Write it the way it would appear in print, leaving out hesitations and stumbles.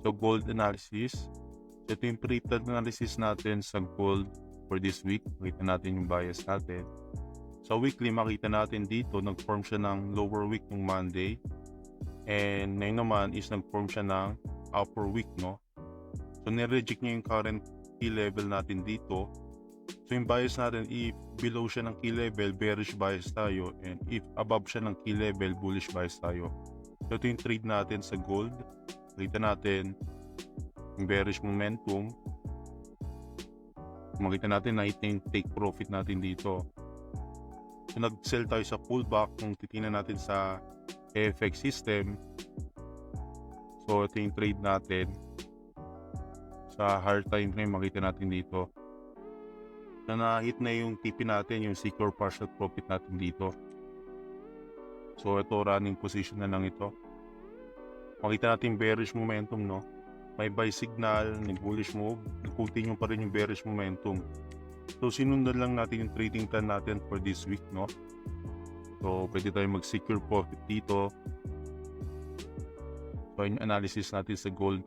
So gold analysis. So ito yung pre-trade analysis natin sa gold for this week. Makita natin yung bias natin. Sa weekly, makita natin dito, nag-form siya ng lower week ng Monday. And ngayon naman is nag-form siya ng upper week, no? So nireject niya yung current key level natin dito. So yung bias natin, if below siya ng key level, bearish bias tayo. And if above siya ng key level, bullish bias tayo. So ito yung trade natin sa gold. Makita natin yung bearish momentum. Makita natin na yung take profit natin dito. So nag-sell tayo sa pullback kung titingnan natin sa FX system. So ito yung trade natin. Sa higher time frame, makita natin dito na na-hit na yung TP natin, yung secure partial profit natin dito. So ito, running position na lang ito. Makita natin bearish momentum, no? May buy signal, nag-bullish move, nag-continue pa rin yung bearish momentum. So sinundan lang natin yung trading plan natin for this week, no? So pwede tayo mag-secure profit dito. So yung analysis natin sa gold